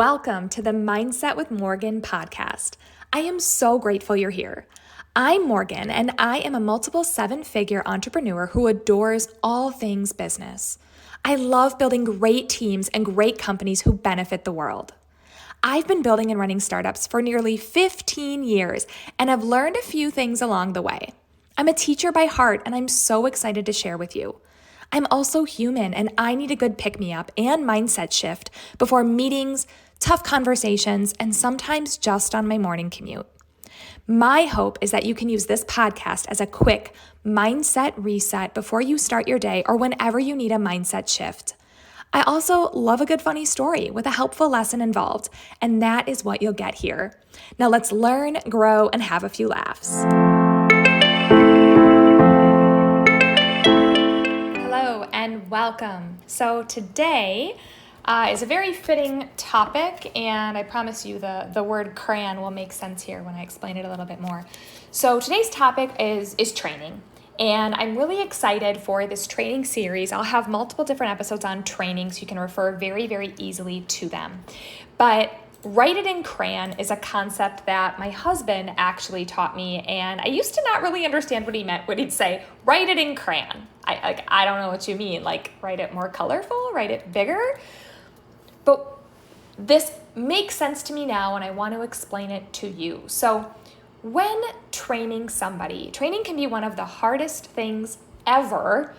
Welcome to the Mindset with Morgan podcast. I am so grateful you're here. I'm Morgan, and I am a multiple seven-figure entrepreneur who adores all things business. I love building great teams and great companies who benefit the world. I've been building and running startups for nearly 15 years, and I've learned a few things along the way. I'm a teacher by heart, and I'm so excited to share with you. I'm also human, and I need a good pick-me-up and mindset shift before meetings, tough conversations, and sometimes just on my morning commute. My hope is that you can use this podcast as a quick mindset reset before you start your day or whenever you need a mindset shift. I also love a good funny story with a helpful lesson involved, and that is what you'll get here. Now let's learn, grow, and have a few laughs. Hello and welcome. So today is a very fitting topic, and I promise you the word crayon will make sense here when I explain it a little bit more. So today's topic is training, and I'm really excited for this training series. I'll have multiple different episodes on training, so you can refer very, very easily to them. But write it in crayon is a concept that my husband actually taught me, and I used to not really understand what he meant when he'd say, write it in crayon. I don't know what you mean, like write it more colorful, write it bigger. But this makes sense to me now, and I want to explain it to you. So when training somebody, training can be one of the hardest things ever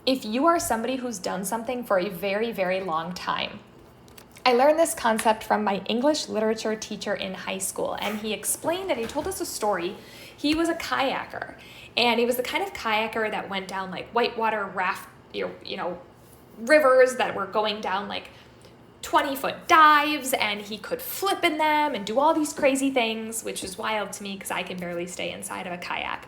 if you are somebody who's done something for a very, very long time. I learned this concept from my English literature teacher in high school, and he explained it. He told us a story. He was a kayaker, and he was the kind of kayaker that went down like whitewater rivers that were going down like 20-foot dives, and he could flip in them and do all these crazy things, which is wild to me because I can barely stay inside of a kayak.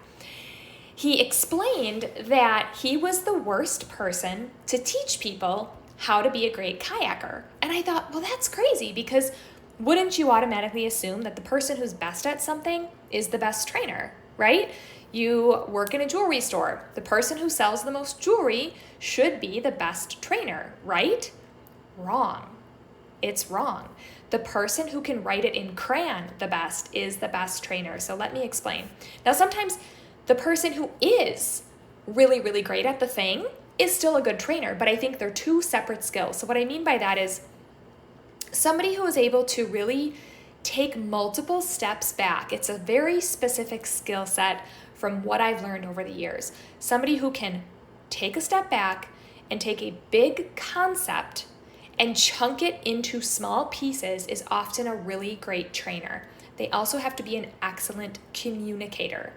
He explained that he was the worst person to teach people how to be a great kayaker. And I thought, well, that's crazy, because wouldn't you automatically assume that the person who's best at something is the best trainer, right? You work in a jewelry store. The person who sells the most jewelry should be the best trainer, right? Wrong. It's wrong. The person who can write it in crayon the best is the best trainer. So let me explain. Now, sometimes the person who is really, really great at the thing is still a good trainer, but I think they're two separate skills. So what I mean by that is somebody who is able to really take multiple steps back. It's a very specific skill set from what I've learned over the years. Somebody who can take a step back and take a big concept and chunk it into small pieces is often a really great trainer. They also have to be an excellent communicator.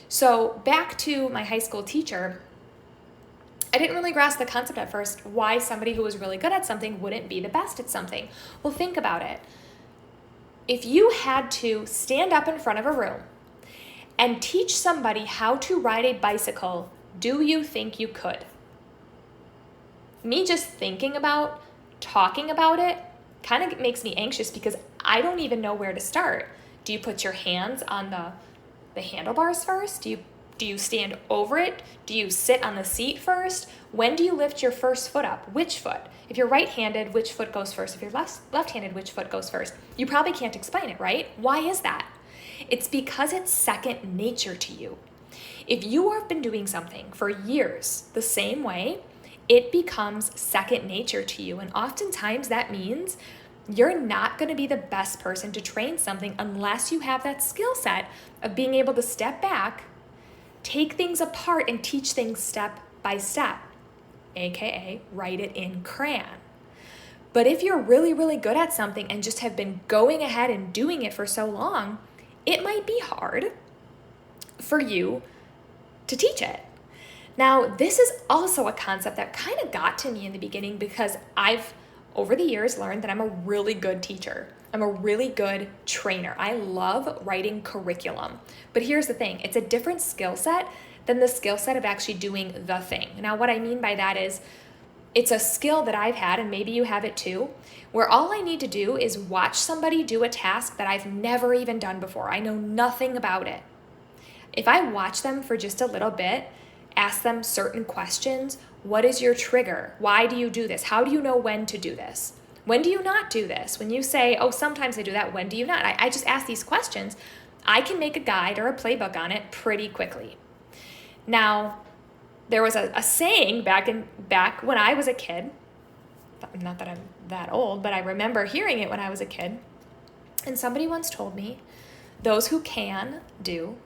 So back to my high school teacher, I didn't really grasp the concept at first why somebody who was really good at something wouldn't be the best at something. Well, think about it. If you had to stand up in front of a room and teach somebody how to ride a bicycle, do you think you could? Me just thinking about talking about it kind of makes me anxious because I don't even know where to start. Do you put your hands on the handlebars first? Do you stand over it? Do you sit on the seat first? When do you lift your first foot up? Which foot? If you're right-handed, which foot goes first? If you're left-handed, which foot goes first? You probably can't explain it, right? Why is that? It's because it's second nature to you. If you have been doing something for years the same way, it becomes second nature to you. And oftentimes that means you're not going to be the best person to train something unless you have that skill set of being able to step back, take things apart, and teach things step by step, aka write it in crayon. But if you're really, really good at something and just have been going ahead and doing it for so long, it might be hard for you to teach it. Now, this is also a concept that kind of got to me in the beginning because I've, over the years, learned that I'm a really good teacher. I'm a really good trainer. I love writing curriculum. But here's the thing, it's a different skill set than the skill set of actually doing the thing. Now, what I mean by that is it's a skill that I've had, and maybe you have it too, where all I need to do is watch somebody do a task that I've never even done before. I know nothing about it. If I watch them for just a little bit, ask them certain questions. What is your trigger? Why do you do this? How do you know when to do this? When do you not do this? When you say, oh, sometimes I do that, when do you not? I just ask these questions. I can make a guide or a playbook on it pretty quickly. Now, there was a saying back when I was a kid, not that I'm that old, but I remember hearing it when I was a kid. And somebody once told me, those who can do,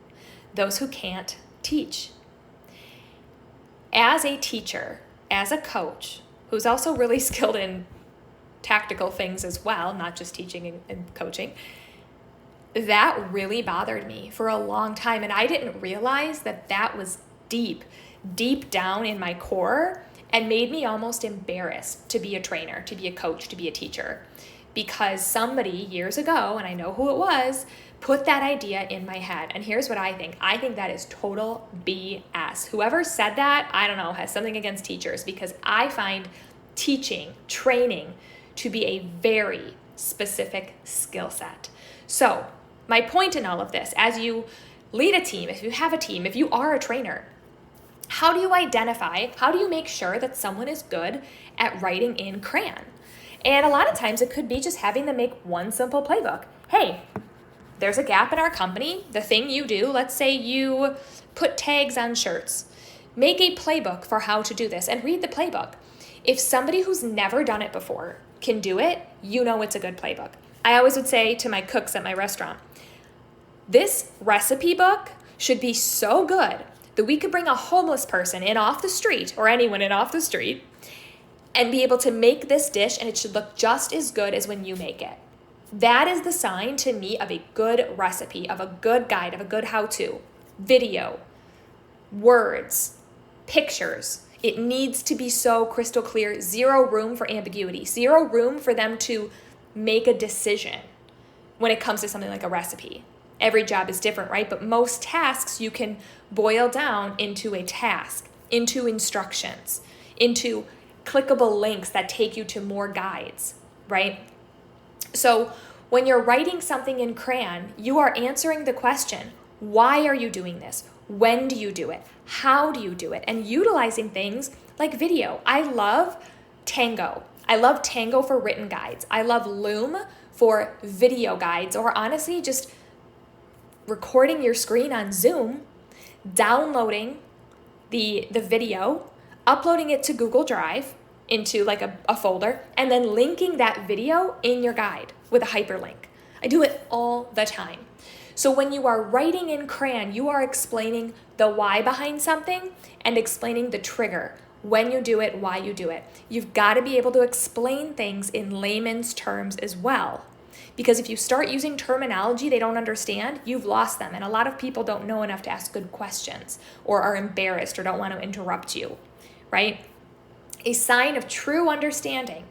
those who can't teach. As a teacher, as a coach, who's also really skilled in tactical things as well, not just teaching and coaching, that really bothered me for a long time. And I didn't realize that was deep down in my core and made me almost embarrassed to be a trainer, to be a coach, to be a teacher. Because somebody years ago, and I know who it was, put that idea in my head. And here's what I think. I think that is total BS. Whoever said that, I don't know, has something against teachers, because I find teaching, training to be a very specific skill set. So my point in all of this, as you lead a team, if you have a team, if you are a trainer, how do you make sure that someone is good at writing in Crayon? And a lot of times it could be just having them make one simple playbook. Hey, there's a gap in our company. The thing you do, let's say you put tags on shirts. Make a playbook for how to do this and read the playbook. If somebody who's never done it before can do it, you know it's a good playbook. I always would say to my cooks at my restaurant, this recipe book should be so good that we could bring a homeless person in off the street, or anyone in off the street, and be able to make this dish, and it should look just as good as when you make it. That is the sign to me of a good recipe, of a good guide, of a good how-to. Video, words, pictures. It needs to be so crystal clear, zero room for ambiguity, zero room for them to make a decision when it comes to something like a recipe. Every job is different, right? But most tasks you can boil down into a task, into instructions, into clickable links that take you to more guides, right? So when you're writing something in Crayon, you are answering the question, why are you doing this? When do you do it? How do you do it? And utilizing things like video. I love Tango. I love Tango for written guides. I love Loom for video guides, or honestly, just recording your screen on Zoom, downloading the video, uploading it to Google Drive into like a folder, and then linking that video in your guide with a hyperlink. I do it all the time. So when you are writing in Crayon, you are explaining the why behind something and explaining the trigger, when you do it, why you do it. You've got to be able to explain things in layman's terms as well. Because if you start using terminology they don't understand, you've lost them. And a lot of people don't know enough to ask good questions, or are embarrassed, or don't want to interrupt you, right? A sign of true understanding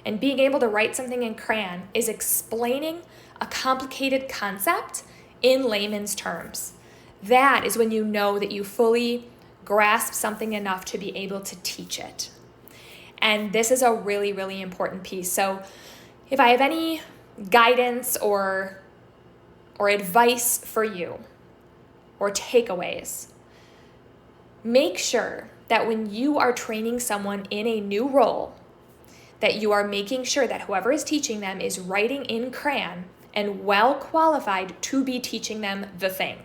and being able to write something in Crayon is explaining a complicated concept in layman's terms. That is when you know that you fully grasp something enough to be able to teach it. And this is a really, really important piece. So if I have any guidance or advice for you, or takeaways, make sure that when you are training someone in a new role, that you are making sure that whoever is teaching them is writing in Crayon and well qualified to be teaching them the thing.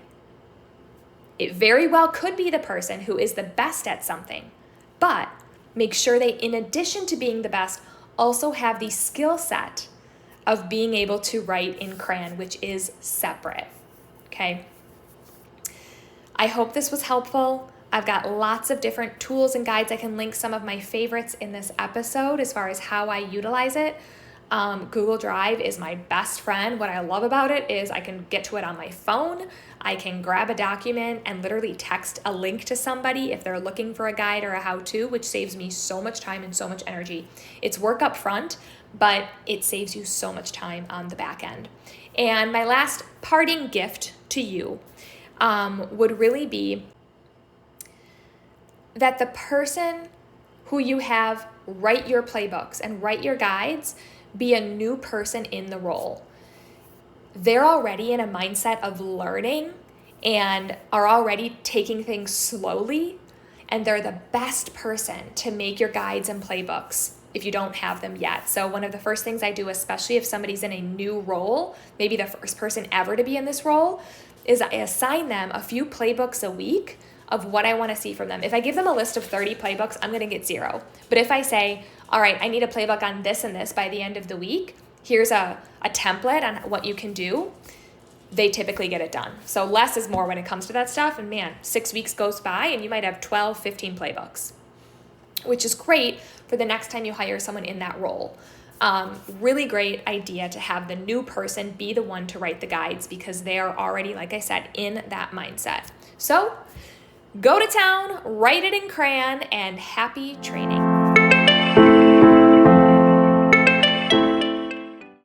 It very well could be the person who is the best at something, but make sure they, in addition to being the best, also have the skill set of being able to write in Crayon, which is separate, okay? I hope this was helpful. I've got lots of different tools and guides. I can link some of my favorites in this episode as far as how I utilize it. Google Drive is my best friend. What I love about it is I can get to it on my phone. I can grab a document and literally text a link to somebody if they're looking for a guide or a how-to, which saves me so much time and so much energy. It's work up front, but it saves you so much time on the back end. And my last parting gift to you would really be that the person who you have write your playbooks and write your guides be a new person in the role. They're already in a mindset of learning and are already taking things slowly, and they're the best person to make your guides and playbooks if you don't have them yet. So one of the first things I do, especially if somebody's in a new role, maybe the first person ever to be in this role, is I assign them a few playbooks a week of what I want to see from them. If I give them a list of 30 playbooks, I'm going to get 0. But if I say, all right, I need a playbook on this and this by the end of the week, here's a template on what you can do, they typically get it done. So less is more when it comes to that stuff. And man, 6 weeks goes by and you might have 12, 15 playbooks, which is great for the next time you hire someone in that role. Really great idea to have the new person be the one to write the guides because they are already, like I said, in that mindset. So go to town, write it in crayon, and happy training.